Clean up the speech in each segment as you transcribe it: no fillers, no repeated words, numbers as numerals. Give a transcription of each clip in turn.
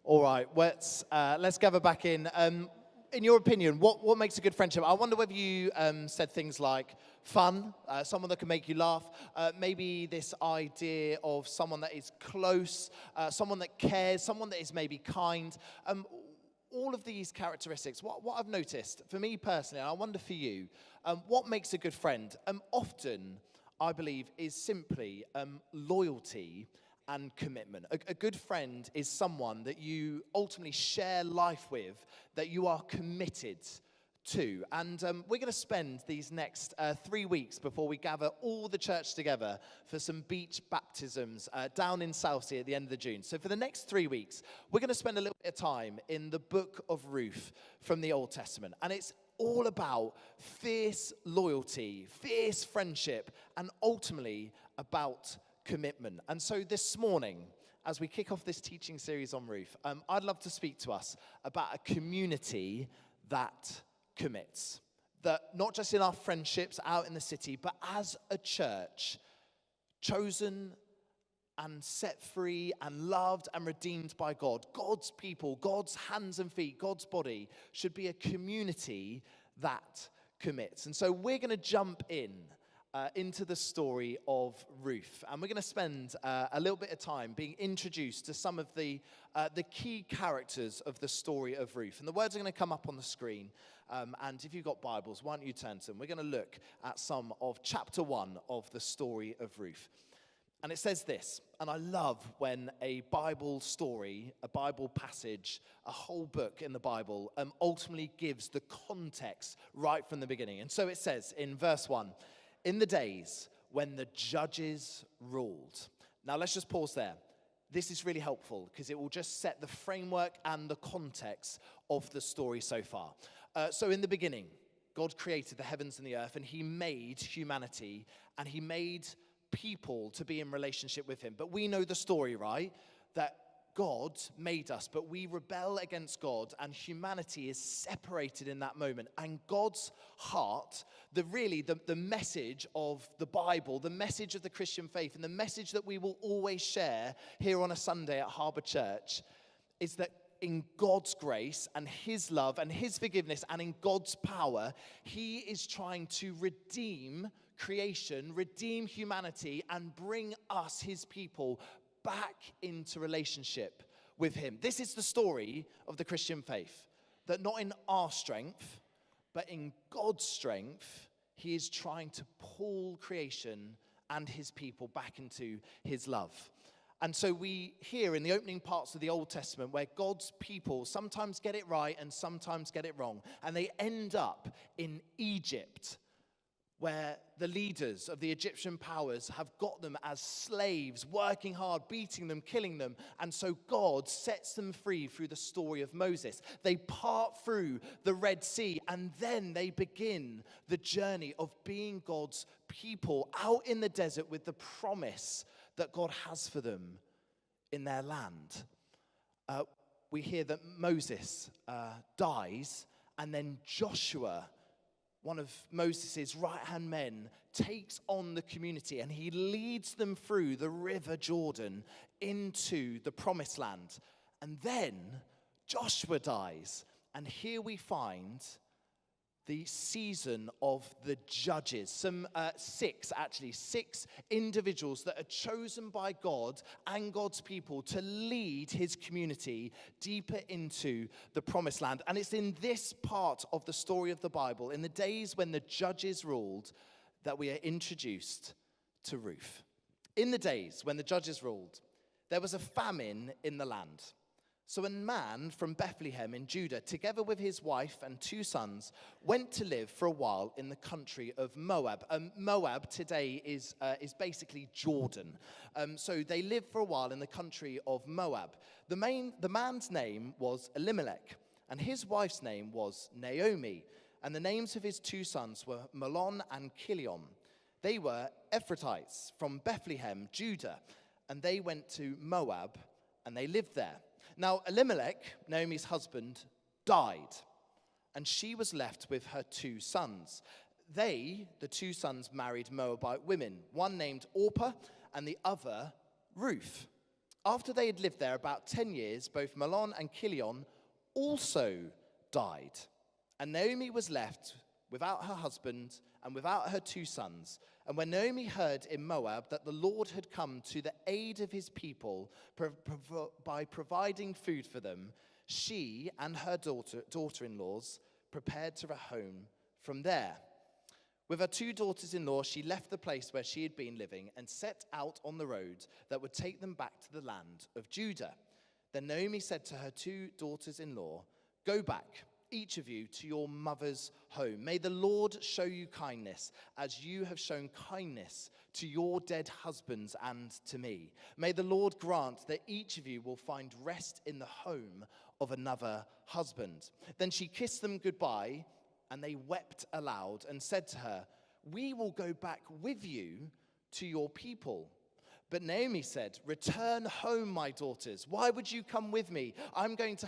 All right, let's gather back in. In your opinion, what makes a good friendship? I wonder whether you said things like fun, someone that can make you laugh, maybe this idea of someone that is close, someone that cares, someone that is maybe kind. All of these characteristics, what I've noticed, for me personally, and I wonder for you, what makes a good friend? Often, I believe, is simply loyalty and commitment. A good friend is someone that you ultimately share life with, that you are committed to. And we're going to spend these next 3 weeks before we gather all the church together for some beach baptisms down in Southsea at the end of June. So for the next 3 weeks, we're going to spend a little bit of time in the book of Ruth from the Old Testament. And it's all about fierce loyalty, fierce friendship, and ultimately about commitment. And so this morning, as we kick off this teaching series on Ruth, I'd love to speak to us about a community that commits. That not just in our friendships out in the city, but as a church, chosen and set free and loved and redeemed by God. God's people, God's hands and feet, God's body should be a community that commits. And so we're going to jump into the story of Ruth. And we're going to spend a little bit of time being introduced to some of the key characters of the story of Ruth. And the words are going to come up on the screen. And if you've got Bibles, why don't you turn to them? We're going to look at some of chapter 1 of the story of Ruth. And it says this, and I love when a Bible story, a Bible passage, a whole book in the Bible ultimately gives the context right from the beginning. And so it says in verse 1, in the days when the judges ruled. Now let's just pause there. This is really helpful because it will just set the framework and the context of the story so far. So in the beginning, God created the heavens and the earth, and he made humanity, and he made people to be in relationship with him. But we know the story, right? That God made us, but we rebel against God, and humanity is separated in that moment. And God's heart, the message of the Bible, the message of the Christian faith, and the message that we will always share here on a Sunday at Harbour Church is that in God's grace and his love and his forgiveness and in God's power, he is trying to redeem creation, redeem humanity, and bring us, his people, back into relationship with him. This is the story of the Christian faith, that not in our strength, but in God's strength, he is trying to pull creation and his people back into his love. And so we hear in the opening parts of the Old Testament where God's people sometimes get it right and sometimes get it wrong. And they end up in Egypt, where the leaders of the Egyptian powers have got them as slaves, working hard, beating them, killing them. And so God sets them free through the story of Moses. They part through the Red Sea, and then they begin the journey of being God's people out in the desert with the promise that God has for them in their land. We hear that Moses dies, and then Joshua, one of Moses' right-hand men, takes on the community, and he leads them through the river Jordan into the promised land. And then Joshua dies, and here we find the season of the judges. Six individuals that are chosen by God and God's people to lead his community deeper into the promised land. And it's in this part of the story of the Bible, in the days when the judges ruled, that we are introduced to Ruth. In the days when the judges ruled, there was a famine in the land. So a man from Bethlehem in Judah, together with his wife and 2 sons, went to live for a while in the country of Moab. Moab today is basically Jordan. So they lived for a while in the country of Moab. The man's name was Elimelech, and his wife's name was Naomi. And the names of his 2 sons were Mahlon and Chilion. They were Ephrathites from Bethlehem, Judah, and they went to Moab, and they lived there. Now, Elimelech, Naomi's husband, died, and she was left with her 2 sons. They, the 2 sons, married Moabite women, one named Orpah and the other Ruth. After they had lived there about 10 years, both Mahlon and Chilion also died. And Naomi was left without her husband and without her 2 sons. And when Naomi heard in Moab that the Lord had come to the aid of his people by providing food for them, she and her daughter-in-laws prepared to return from there. With her 2 daughters-in-law, she left the place where she had been living and set out on the road that would take them back to the land of Judah. Then Naomi said to her 2 daughters-in-law, "Go back, each of you, to your mother's home. May the Lord show you kindness, as you have shown kindness to your dead husbands and to me. May the Lord grant that each of you will find rest in the home of another husband." Then she kissed them goodbye, and they wept aloud and said to her, "We will go back with you to your people." But Naomi said, "Return home, my daughters. Why would you come with me? Am I going to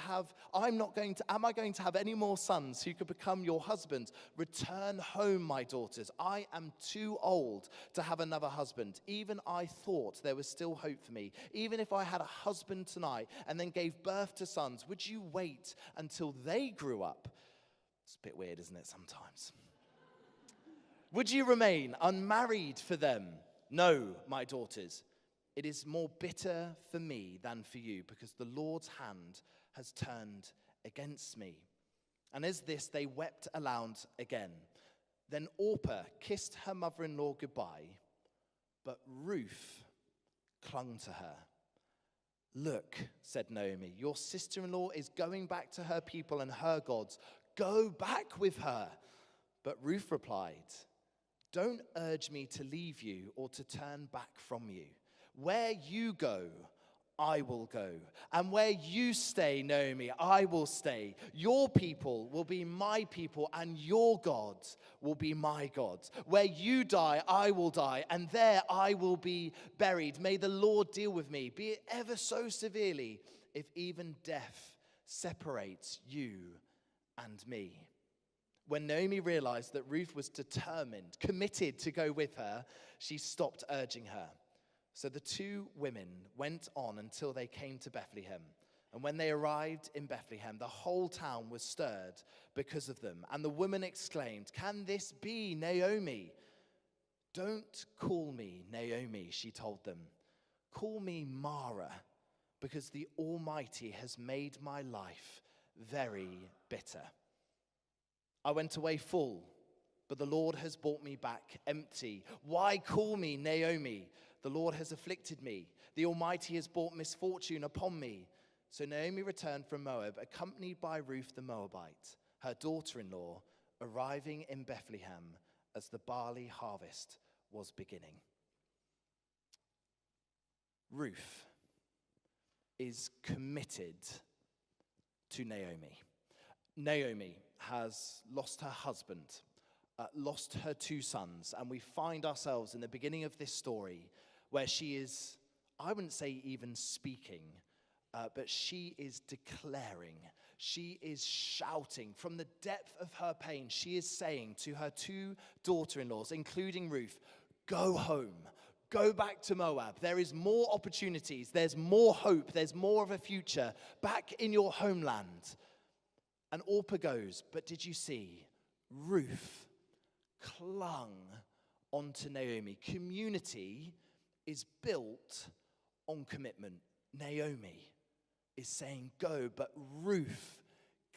have any more sons who could become your husbands? Return home, my daughters. I am too old to have another husband. Even I thought there was still hope for me. Even if I had a husband tonight and then gave birth to sons, would you wait until they grew up?" It's a bit weird, isn't it, sometimes? "Would you remain unmarried for them? No, my daughters. It is more bitter for me than for you, because the Lord's hand has turned against me." And as this, they wept aloud again. Then Orpah kissed her mother-in-law goodbye, but Ruth clung to her. "Look," said Naomi, "your sister-in-law is going back to her people and her gods. Go back with her." But Ruth replied, "Don't urge me to leave you or to turn back from you. Where you go, I will go. And where you stay, Naomi, I will stay. Your people will be my people, and your God will be my God. Where you die, I will die, and there I will be buried. May the Lord deal with me, be it ever so severely, if even death separates you and me." When Naomi realized that Ruth was determined, committed to go with her, she stopped urging her. So the 2 women went on until they came to Bethlehem. And when they arrived in Bethlehem, the whole town was stirred because of them. And the woman exclaimed, "Can this be Naomi?" "Don't call me Naomi," she told them. "Call me Mara, because the Almighty has made my life very bitter. I went away full, but the Lord has brought me back empty. Why call me Naomi? The Lord has afflicted me. The Almighty has brought misfortune upon me." So Naomi returned from Moab, accompanied by Ruth the Moabite, her daughter-in-law, arriving in Bethlehem as the barley harvest was beginning. Ruth is committed to Naomi. Naomi has lost her husband, lost her 2 sons, and we find ourselves in the beginning of this story where she is, I wouldn't say even speaking, but she is declaring, she is shouting from the depth of her pain. She is saying to her 2 daughter-in-laws, including Ruth, "Go home. Go back to Moab. There is more opportunities. There's more hope. There's more of a future back in your homeland." And Orpah goes, but did you see? Ruth clung onto Naomi. Community is built on commitment. Naomi is saying go, but Ruth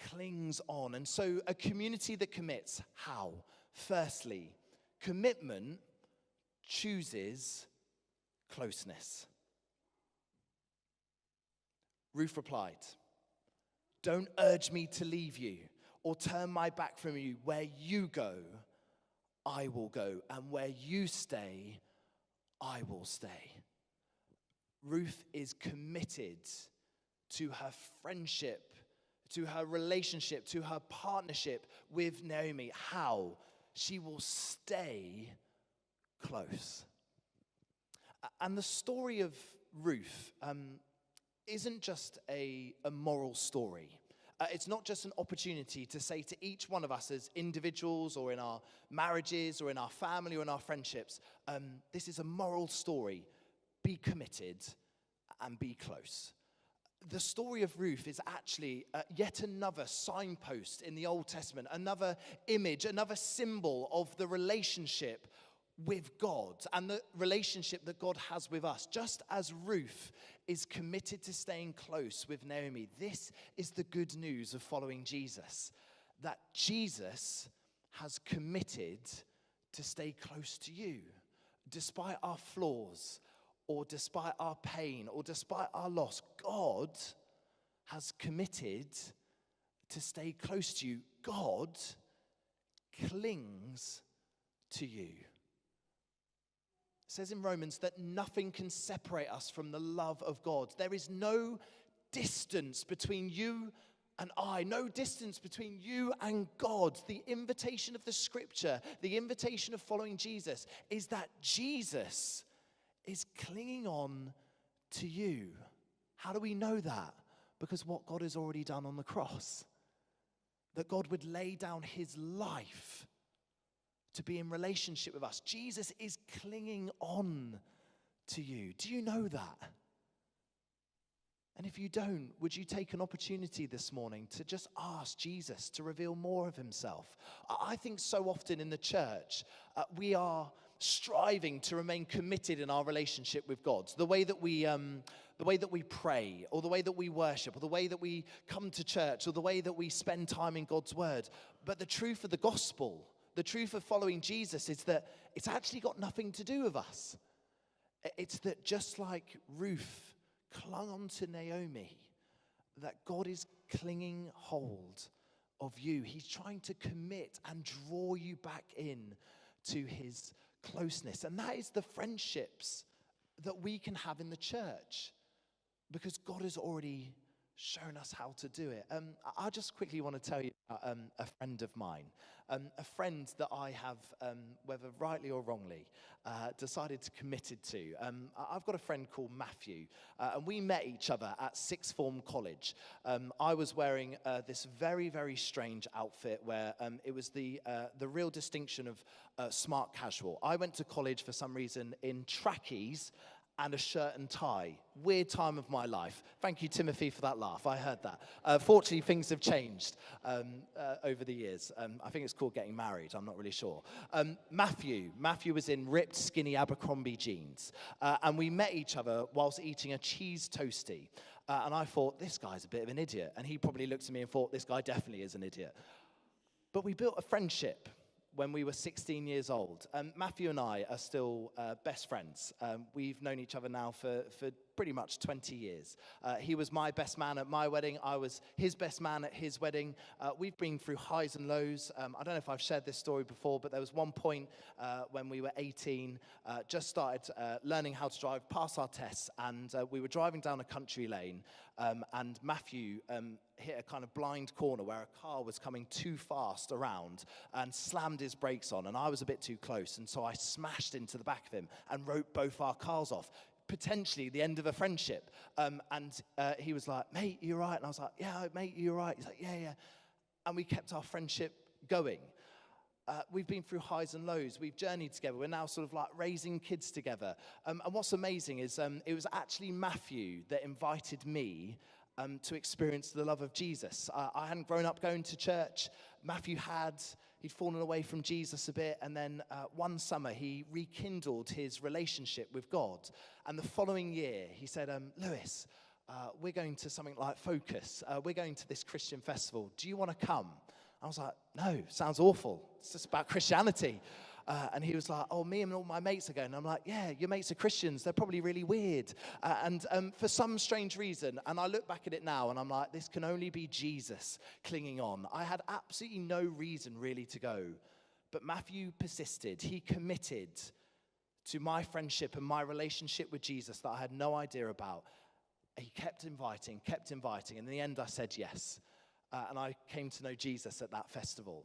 clings on. And so a community that commits, how? Firstly, commitment chooses closeness. Ruth replied, "Don't urge me to leave you or turn my back from you. Where you go, I will go, and where you stay, I will stay." Ruth is committed to her friendship, to her relationship, to her partnership with Naomi. How? She will stay close. And the story of Ruth isn't just a moral story. It's not just an opportunity to say to each one of us as individuals or in our marriages or in our family or in our friendships, this is a moral story. Be committed and be close. The story of Ruth is actually yet another signpost in the Old Testament, another image, another symbol of the relationship with God and the relationship that God has with us. Just as Ruth is committed to staying close with Naomi, this is the good news of following Jesus, that Jesus has committed to stay close to you, despite our flaws, or despite our pain, or despite our loss. God has committed to stay close to you. God clings to you. It says in Romans that nothing can separate us from the love of God. There is no distance between you and I, no distance between you and God. The invitation of the scripture, the invitation of following Jesus, is that Jesus is clinging on to you. How do we know that? Because what God has already done on the cross. That God would lay down his life to be in relationship with us. Jesus is clinging on to you. Do you know that? And if you don't, would you take an opportunity this morning to just ask Jesus to reveal more of himself? I think so often in the church, we are striving to remain committed in our relationship with God. The way that we pray, or the way that we worship, or the way that we come to church, or the way that we spend time in God's word. But the truth of the gospel, the truth of following Jesus, is that it's actually got nothing to do with us. It's that just like Ruth clung on to Naomi, that God is clinging hold of you. He's trying to commit and draw you back in to his closeness. And that is the friendships that we can have in the church, because God has already shown us how to do it. I just quickly want to tell you about a friend of mine, a friend that I have, whether rightly or wrongly, decided to committed to. I've got a friend called Matthew, and we met each other at sixth form college. I was wearing this very, very strange outfit where it was the real distinction of smart casual. I went to college for some reason in trackies and a shirt and tie. Weird time of my life. Thank you, Timothy, for that laugh. I heard that. Fortunately, things have changed over the years. I think it's called getting married. I'm not really sure. Matthew was in ripped, skinny Abercrombie jeans. And we met each other whilst eating a cheese toastie. And I thought, this guy's a bit of an idiot. And he probably looked at me and thought, this guy definitely is an idiot. But we built a friendship when we were 16 years old. Matthew and I are still best friends. We've known each other now for pretty much 20 years. He was my best man at my wedding. I was his best man at his wedding. We've been through highs and lows. I don't know if I've shared this story before, but there was one point when we were 18, just started learning how to drive, pass our tests, and we were driving down a country lane, and Matthew hit a kind of blind corner where a car was coming too fast around and slammed his brakes on, and I was a bit too close, and so I smashed into the back of him and wrote both our cars off. Potentially the end of a friendship. And he was like, mate, you right? And I was like, yeah, mate, you right? He's like, yeah. And we kept our friendship going. We've been through highs and lows. We've journeyed together. We're now sort of like raising kids together. And what's amazing is it was actually Matthew that invited me to experience the love of Jesus. I hadn't grown up going to church. Matthew he'd fallen away from Jesus a bit, and then one summer he rekindled his relationship with God. And the following year he said, Lewis, we're going to something like Focus. We're going to this Christian festival. Do you want to come? I was like, no, sounds awful. It's just about Christianity. And he was like, oh, me and all my mates are going. And I'm like, yeah, your mates are Christians. They're probably really weird. And for some strange reason, and I look back at it now, and I'm like, this can only be Jesus clinging on. I had absolutely no reason really to go. But Matthew persisted. He committed to my friendship and my relationship with Jesus that I had no idea about. He kept inviting. And in the end, I said yes. And I came to know Jesus at that festival.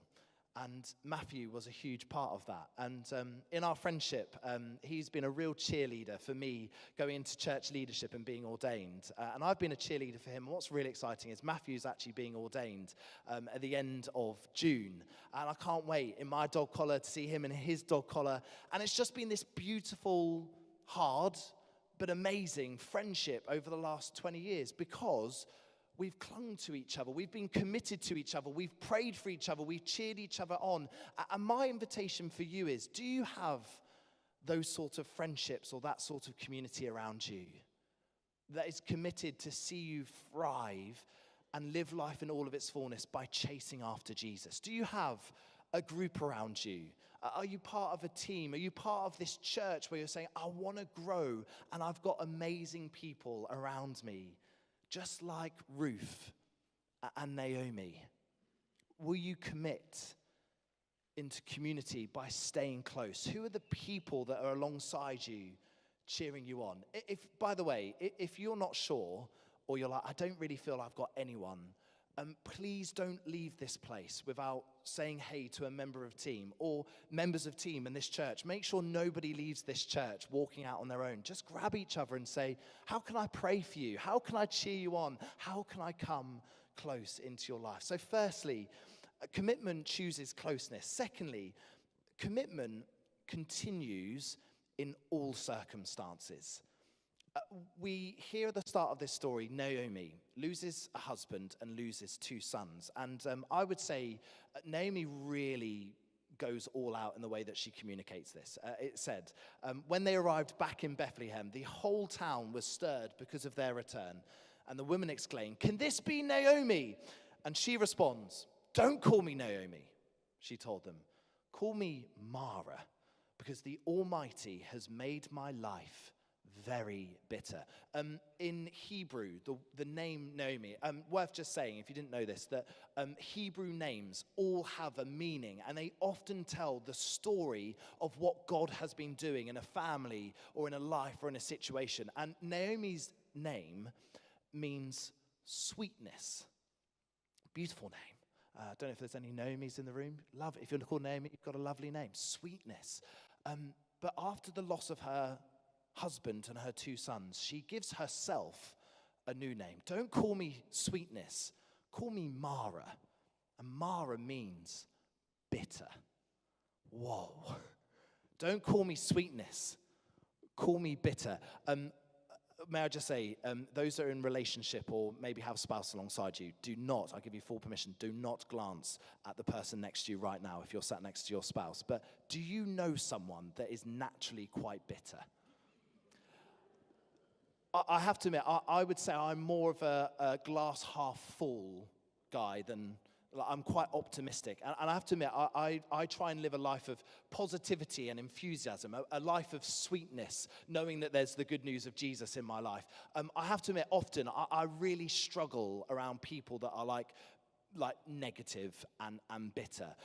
And Matthew was a huge part of that. And in our friendship, he's been a real cheerleader for me going into church leadership and being ordained. And I've been a cheerleader for him. And what's really exciting is Matthew's actually being ordained at the end of June. And I can't wait in my dog collar to see him in his dog collar. And it's just been this beautiful, hard, but amazing friendship over the last 20 years because we've clung to each other. We've been committed to each other. We've prayed for each other. We've cheered each other on. And my invitation for you is, do you have those sort of friendships or that sort of community around you that is committed to see you thrive and live life in all of its fullness by chasing after Jesus? Do you have a group around you? Are you part of a team? Are you part of this church where you're saying, I want to grow and I've got amazing people around me, just like Ruth and Naomi? Will you commit into community by staying close? Who are the people that are alongside you, cheering you on? By the way, if you're not sure, or you're like, I don't really feel I've got anyone, please don't leave this place without saying hey to a member of team or members of team in this church. Make sure nobody leaves this church walking out on their own. Just grab each other and say, how can I pray for you? How can I cheer you on? How can I come close into your life? So firstly, commitment chooses closeness. Secondly, commitment continues in all circumstances. We hear at the start of this story, Naomi loses a husband and loses 2 sons. And I would say Naomi really goes all out in the way that she communicates this. It said, when they arrived back in Bethlehem, the whole town was stirred because of their return. And the women exclaimed, can this be Naomi? And she responds, don't call me Naomi, she told them. Call me Mara, because the Almighty has made my life very bitter. In Hebrew, the name Naomi, worth just saying, if you didn't know this, that Hebrew names all have a meaning, and they often tell the story of what God has been doing in a family or in a life or in a situation. And Naomi's name means sweetness. Beautiful name. I don't know if there's any Naomis in the room. Love it. If you're called Naomi, you've got a lovely name. Sweetness. But after the loss of her husband and her 2 sons, she gives herself a new name. Don't call me sweetness, call me Mara. And Mara means bitter. Whoa. Don't call me sweetness, call me bitter. May I just say, those that are in relationship or maybe have a spouse alongside you, do not, I give you full permission, do not glance at the person next to you right now if you're sat next to your spouse. But do you know someone that is naturally quite bitter? I have to admit, I would say I'm more of a glass half full guy than, I'm quite optimistic. And I have to admit, I try and live a life of positivity and enthusiasm, a life of sweetness, knowing that there's the good news of Jesus in my life. I have to admit, often I really struggle around people that are like negative and bitter.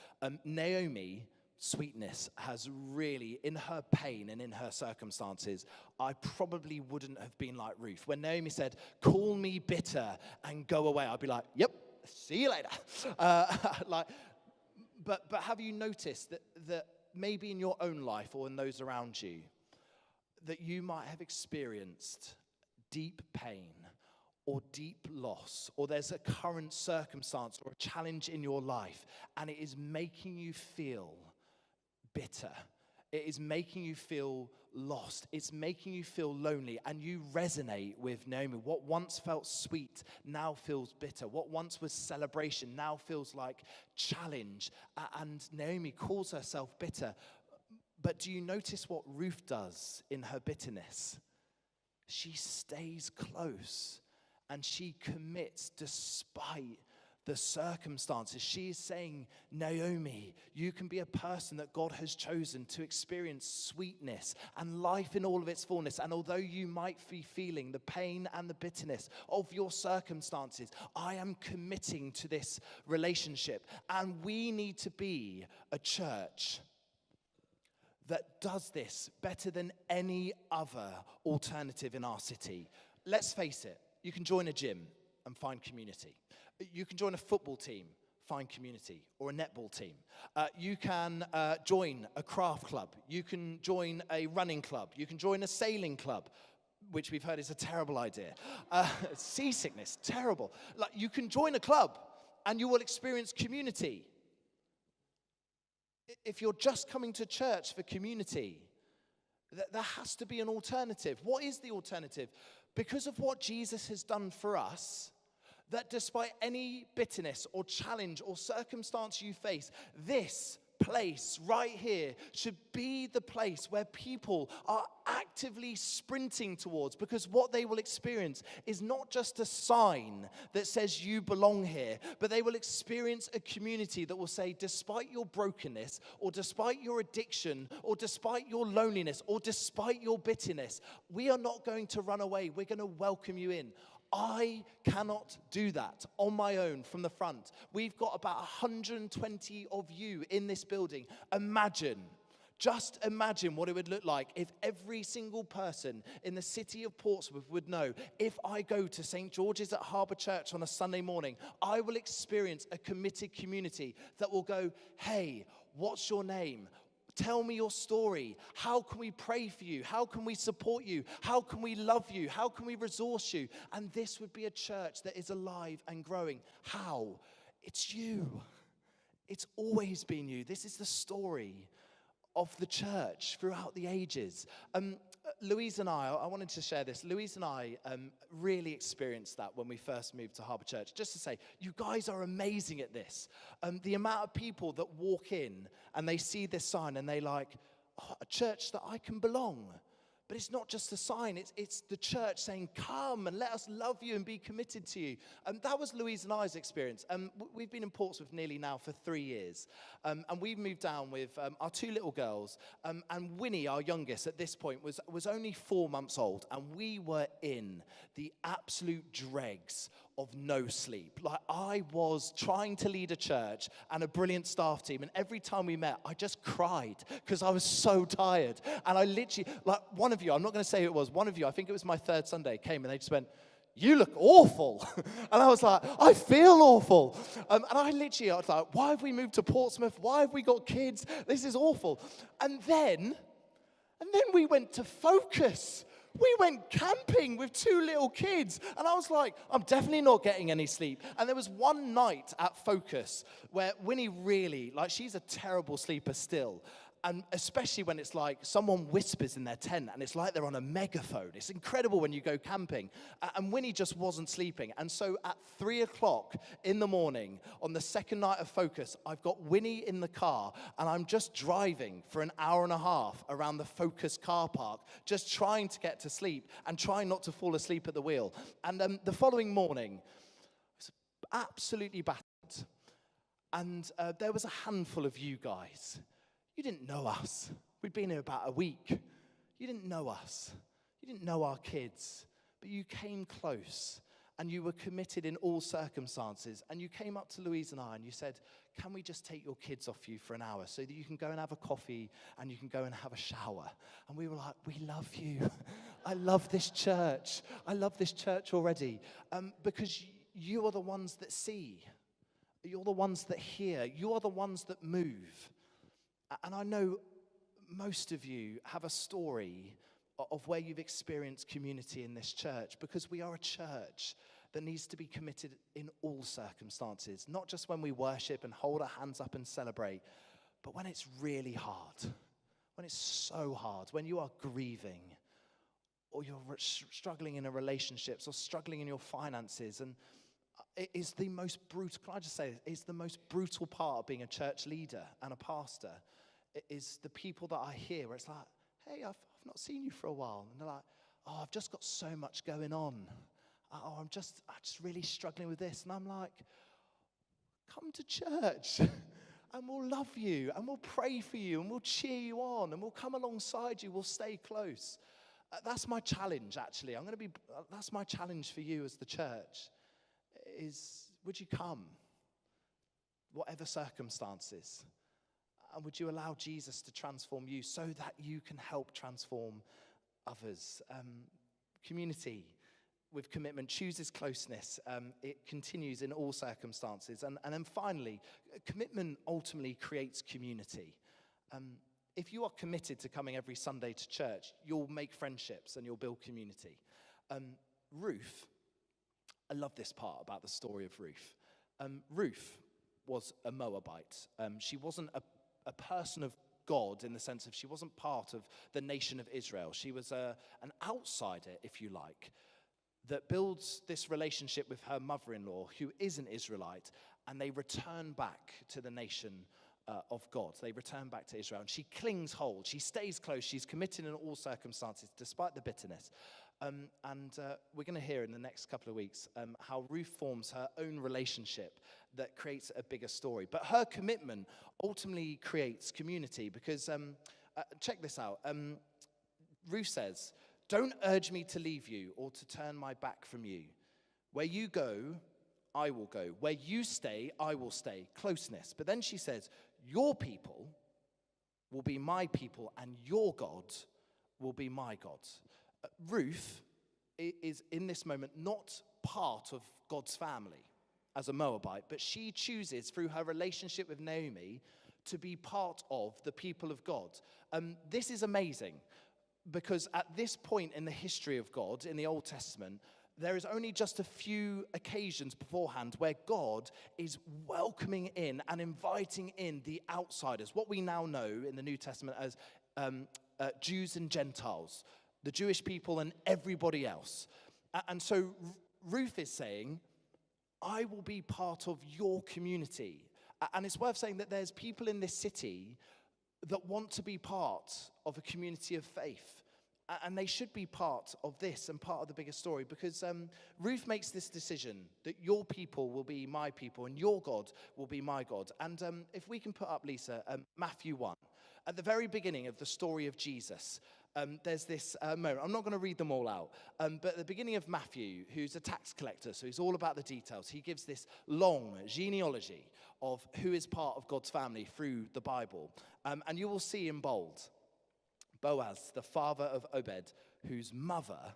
Naomi, sweetness, has really, in her pain and in her circumstances, I probably wouldn't have been like Ruth. When Naomi said, call me bitter and go away, I'd be like, yep, see you later. But have you noticed that maybe in your own life or in those around you, that you might have experienced deep pain or deep loss, or there's a current circumstance or a challenge in your life, and it is making you feel bitter. It is making you feel lost. It's making you feel lonely, and you resonate with Naomi. What once felt sweet now feels bitter. What once was celebration now feels like challenge. And Naomi calls herself bitter. But do you notice what Ruth does in her bitterness? She stays close, and she commits despite the circumstances. She is saying, Naomi, you can be a person that God has chosen to experience sweetness and life in all of its fullness. And although you might be feeling the pain and the bitterness of your circumstances, I am committing to this relationship. And we need to be a church that does this better than any other alternative in our city. Let's face it, you can join a gym and find community. You can join a football team, find community, or a netball team. You can join a craft club. You can join a running club. You can join a sailing club, which we've heard is a terrible idea. Seasickness, terrible. You can join a club and you will experience community. If you're just coming to church for community, There has to be an alternative. What is the alternative? Because of what Jesus has done for us, that despite any bitterness or challenge or circumstance you face, this place right here should be the place where people are actively sprinting towards, because what they will experience is not just a sign that says you belong here, but they will experience a community that will say, despite your brokenness, or despite your addiction, or despite your loneliness, or despite your bitterness, we are not going to run away. We're going to welcome you in. I cannot do that on my own from the front. We've got about 120 of you in this building. Just imagine what it would look like if every single person in the city of Portsmouth would know, if I go to St. George's at Harbour Church on a Sunday morning, I will experience a committed community that will go, hey, what's your name? Tell me your story. How can we pray for you? How can we support you? How can we love you? How can we resource you? And this would be a church that is alive and growing. How? It's you. It's always been you. This is the story of the church throughout the ages. Louise and I wanted to share this. Louise and I really experienced that when we first moved to Harbour Church. Just to say, you guys are amazing at this. The amount of people that walk in and they see this sign and they like, oh, a church that I can belong. But it's not just a sign, it's the church saying, come and let us love you and be committed to you. That was Louise and I's experience. We've been in Portsmouth nearly now for 3 years. And we've moved down with our 2 little girls. And Winnie, our youngest, at this point was only 4 months old. And we were in the absolute dregs of no sleep. Like, I was trying to lead a church and a brilliant staff team, and every time we met, I just cried because I was so tired. And I literally, like, one of you, I'm not going to say who it was, one of you, I think it was my 3rd Sunday, came and they just went, you look awful. And I was like, I feel awful. And I was like, why have we moved to Portsmouth? Why have we got kids? This is awful. And then we went to Focus. We went camping with 2 little kids. And I was like, I'm definitely not getting any sleep. And there was one night at Focus where Winnie really, like, she's a terrible sleeper still. And especially when it's like someone whispers in their tent and it's like they're on a megaphone. It's incredible when you go camping. And Winnie just wasn't sleeping. And so at 3 o'clock in the morning on the second night of Focus, I've got Winnie in the car and I'm just driving for an hour and a half around the Focus car park, just trying to get to sleep and trying not to fall asleep at the wheel. And the following morning, I was absolutely battered. And there was a handful of you guys. You didn't know us. We'd been here about a week. You didn't know us. You didn't know our kids. But you came close and you were committed in all circumstances. And you came up to Louise and I and you said, can we just take your kids off you for an hour so that you can go and have a coffee and you can go and have a shower? And we were like, we love you. I love this church. I love this church already. Because you are the ones that see. You're the ones that hear. You are the ones that move. And I know most of you have a story of where you've experienced community in this church, because we are a church that needs to be committed in all circumstances, not just when we worship and hold our hands up and celebrate, but when it's really hard, when it's so hard, when you are grieving or you're struggling in a relationships or struggling in your finances. And it is the most brutal, can I just say, it's the most brutal part of being a church leader and a pastor. It is the people that I hear where it's like, hey, I've not seen you for a while. And they're like, oh, I've just got so much going on. Oh, I'm just really struggling with this. And I'm like, come to church and we'll love you and we'll pray for you and we'll cheer you on and we'll come alongside you. We'll stay close. That's my challenge, actually. That's my challenge for you as the church. Is, would you come, whatever circumstances, and would you allow Jesus to transform you so that you can help transform others? Community with commitment chooses closeness. It continues in all circumstances. And then finally, commitment ultimately creates community. If you are committed to coming every Sunday to church, you'll make friendships and you'll build community. Ruth, I love this part about the story of Ruth. Ruth was a Moabite. She wasn't a person of God in the sense of she wasn't part of the nation of Israel. She was an outsider, if you like, that builds this relationship with her mother-in-law, who is an Israelite, and they return back to the nation of God. They return back to Israel, and she clings hold. She stays close. She's committed in all circumstances, despite the bitterness. We're going to hear in the next couple of weeks how Ruth forms her own relationship that creates a bigger story. But her commitment ultimately creates community because, check this out, Ruth says, "Don't urge me to leave you or to turn my back from you. Where you go, I will go. Where you stay, I will stay." Closeness. But then she says, "Your people will be my people and your God will be my God." Ruth is in this moment not part of God's family as a Moabite, but she chooses through her relationship with Naomi to be part of the people of God. This is amazing because at this point in the history of God in the Old Testament, there is only just a few occasions beforehand where God is welcoming in and inviting in the outsiders, what we now know in the New Testament as Jews and Gentiles, the Jewish people and everybody else. And so Ruth is saying, I will be part of your community. And it's worth saying that there's people in this city that want to be part of a community of faith. And they should be part of this and part of the bigger story because Ruth makes this decision that your people will be my people and your God will be my God. And if we can put up, Lisa, Matthew 1. At the very beginning of the story of Jesus, there's this moment. I'm not going to read them all out, but at the beginning of Matthew, who's a tax collector, so he's all about the details, he gives this long genealogy of who is part of God's family through the Bible. And you will see in bold, Boaz, the father of Obed, whose mother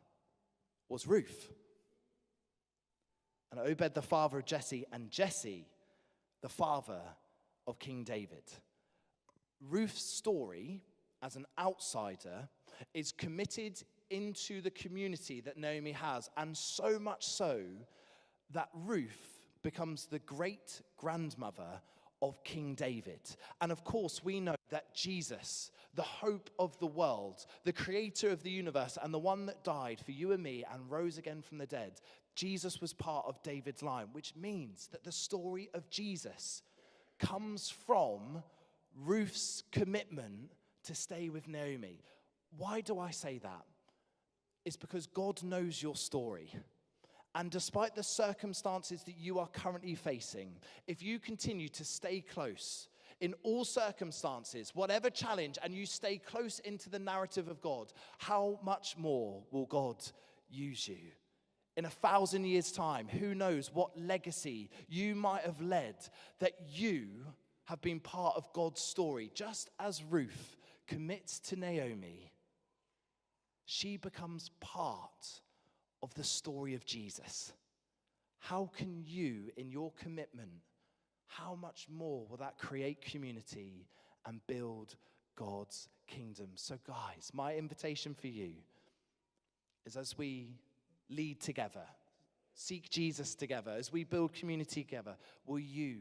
was Ruth. And Obed, the father of Jesse, and Jesse, the father of King David. Ruth's story as an outsider is committed into the community that Naomi has, and so much so that Ruth becomes the great-grandmother of King David. And of course, we know that Jesus, the hope of the world, the creator of the universe, and the one that died for you and me and rose again from the dead, Jesus was part of David's line, which means that the story of Jesus comes from Ruth's commitment to stay with Naomi. Why do I say that? It's because God knows your story. And despite the circumstances that you are currently facing, if you continue to stay close in all circumstances, whatever challenge, and you stay close into the narrative of God, how much more will God use you? In 1,000 years' time, who knows what legacy you might have led, that you have been part of God's story. Just as Ruth commits to Naomi, she becomes part of the story of Jesus. How can you, in your commitment, how much more will that create community and build God's kingdom? So guys, my invitation for you is as we lead together, seek Jesus together, as we build community together, will you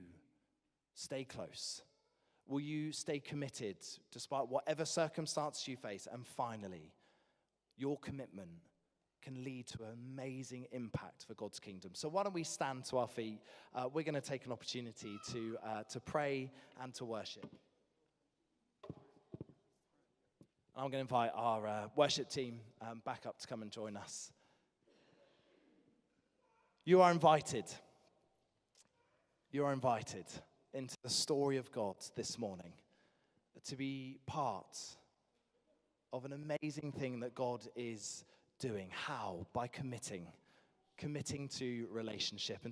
stay close? Will you stay committed despite whatever circumstance you face? And finally, your commitment can lead to an amazing impact for God's kingdom. So why don't we stand to our feet? We're going to take an opportunity to pray and to worship. I'm going to invite our worship team back up to come and join us. You are invited. You are invited into the story of God this morning to be part of an amazing thing that God is doing. How? By committing to relationship. And